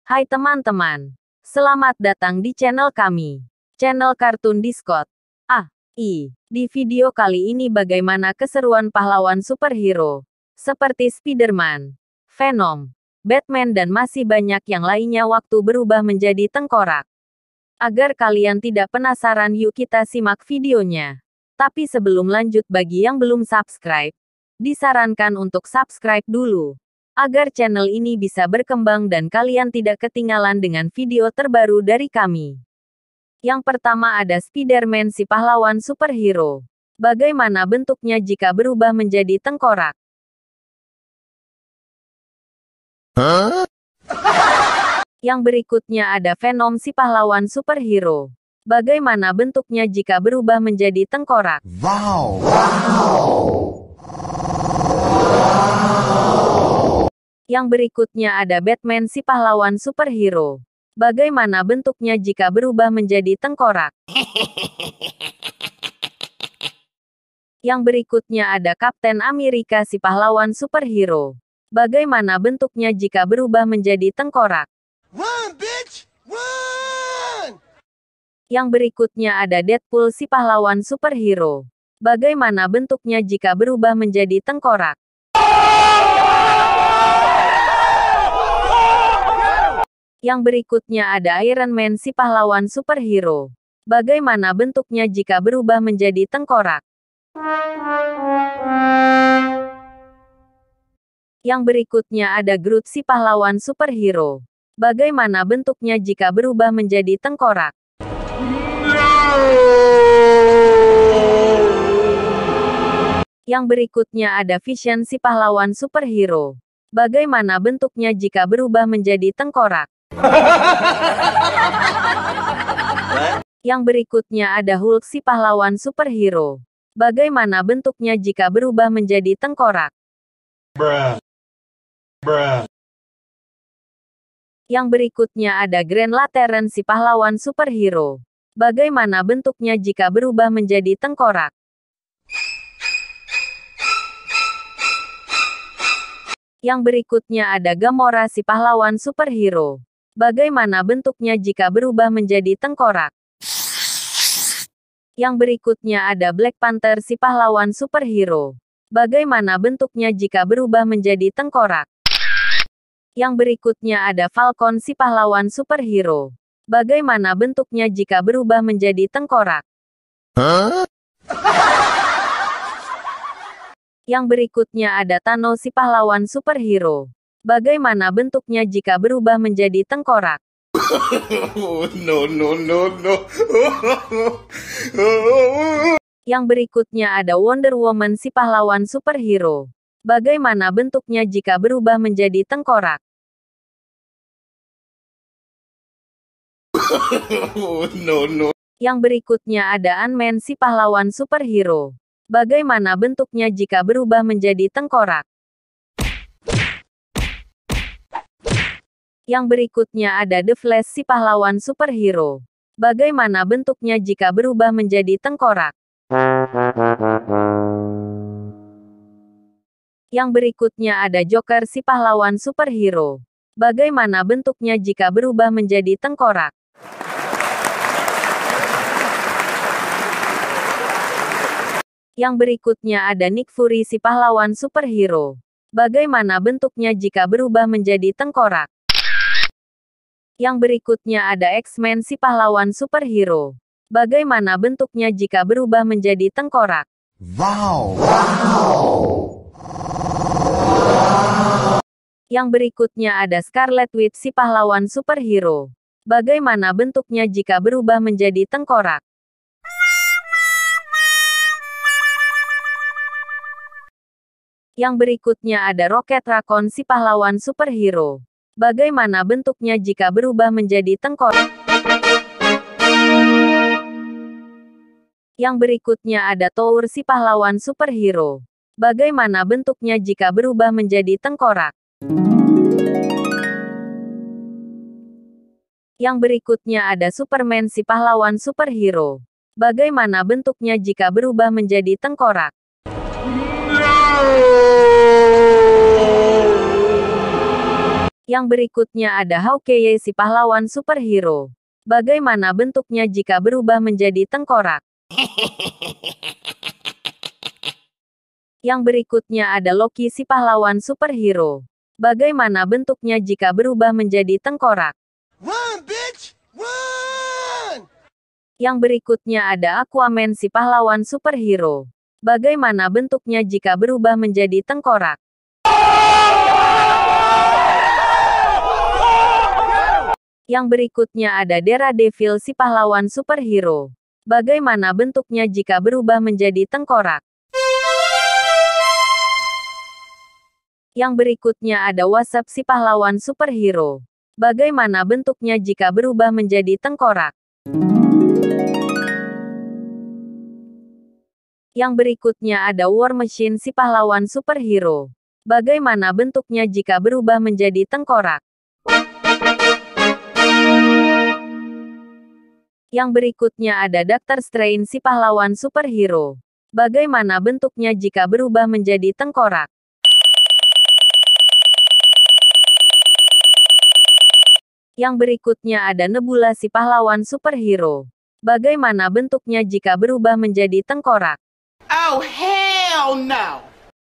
Hai teman-teman, selamat datang di channel kami, channel Kartun Discord. Di video kali ini bagaimana keseruan pahlawan superhero, seperti Spider-Man, Venom, Batman dan masih banyak yang lainnya waktu berubah menjadi tengkorak. Agar kalian tidak penasaran, yuk kita simak videonya. Tapi sebelum lanjut, bagi yang belum subscribe, disarankan untuk subscribe dulu, agar channel ini bisa berkembang dan kalian tidak ketinggalan dengan video terbaru dari kami. Yang pertama ada Spider-Man, si pahlawan superhero. Bagaimana bentuknya jika berubah menjadi tengkorak? Yang berikutnya ada Venom, si pahlawan superhero. Bagaimana bentuknya jika berubah menjadi tengkorak? Wow. Yang berikutnya ada Batman, si pahlawan superhero. Bagaimana bentuknya jika berubah menjadi tengkorak? Yang berikutnya ada Kapten Amerika, si pahlawan superhero. Bagaimana bentuknya jika berubah menjadi tengkorak? Run, bitch! Run! Yang berikutnya ada Deadpool, si pahlawan superhero. Bagaimana bentuknya jika berubah menjadi tengkorak? Yang berikutnya ada Iron Man, si pahlawan superhero. Bagaimana bentuknya jika berubah menjadi tengkorak? Yang berikutnya ada Groot, si pahlawan superhero. Bagaimana bentuknya jika berubah menjadi tengkorak? Yang berikutnya ada Vision, si pahlawan superhero. Bagaimana bentuknya jika berubah menjadi tengkorak? Yang berikutnya ada Hulk, si pahlawan superhero. Bagaimana bentuknya jika berubah menjadi tengkorak? Yang berikutnya ada Green Lantern, si pahlawan superhero. Bagaimana bentuknya jika berubah menjadi tengkorak? Yang berikutnya ada Gamora, si pahlawan superhero. Bagaimana bentuknya jika berubah menjadi tengkorak? Yang berikutnya ada Black Panther, si pahlawan superhero. Bagaimana bentuknya jika berubah menjadi tengkorak? Yang berikutnya ada Falcon, si pahlawan superhero. Bagaimana bentuknya jika berubah menjadi tengkorak? Yang berikutnya ada Thanos, si pahlawan superhero. Bagaimana bentuknya jika berubah menjadi tengkorak? No. Yang berikutnya ada Wonder Woman, si pahlawan superhero. Bagaimana bentuknya jika berubah menjadi tengkorak? No. Yang berikutnya ada Ant-Man, si pahlawan superhero. Bagaimana bentuknya jika berubah menjadi tengkorak? Yang berikutnya ada The Flash, si pahlawan superhero. Bagaimana bentuknya jika berubah menjadi tengkorak? Yang berikutnya ada Joker, si pahlawan superhero. Bagaimana bentuknya jika berubah menjadi tengkorak? Yang berikutnya ada Nick Fury, si pahlawan superhero. Bagaimana bentuknya jika berubah menjadi tengkorak? Yang berikutnya ada X-Men, si pahlawan superhero. Bagaimana bentuknya jika berubah menjadi tengkorak? Wow. Yang berikutnya ada Scarlet Witch, si pahlawan superhero. Bagaimana bentuknya jika berubah menjadi tengkorak? Yang berikutnya ada Rocket Raccoon, si pahlawan superhero. Bagaimana bentuknya jika berubah menjadi tengkorak? Yang berikutnya ada Thor, si pahlawan superhero. Bagaimana bentuknya jika berubah menjadi tengkorak? Yang berikutnya ada Superman, si pahlawan superhero. Bagaimana bentuknya jika berubah menjadi tengkorak? Yang berikutnya ada Hawkeye, si pahlawan superhero. Bagaimana bentuknya jika berubah menjadi tengkorak? Yang berikutnya ada Loki, si pahlawan superhero. Bagaimana bentuknya jika berubah menjadi tengkorak? Run, bitch! Run! Yang berikutnya ada Aquaman, si pahlawan superhero. Bagaimana bentuknya jika berubah menjadi tengkorak? Yang berikutnya ada Daredevil, si pahlawan superhero. Bagaimana bentuknya jika berubah menjadi tengkorak? Yang berikutnya ada Wasp, si pahlawan superhero. Bagaimana bentuknya jika berubah menjadi tengkorak? Yang berikutnya ada War Machine, si pahlawan superhero. Bagaimana bentuknya jika berubah menjadi tengkorak? Yang berikutnya ada Doctor Strange, si pahlawan superhero. Bagaimana bentuknya jika berubah menjadi tengkorak? Yang berikutnya ada Nebula, si pahlawan superhero. Bagaimana bentuknya jika berubah menjadi tengkorak? Oh, hell no!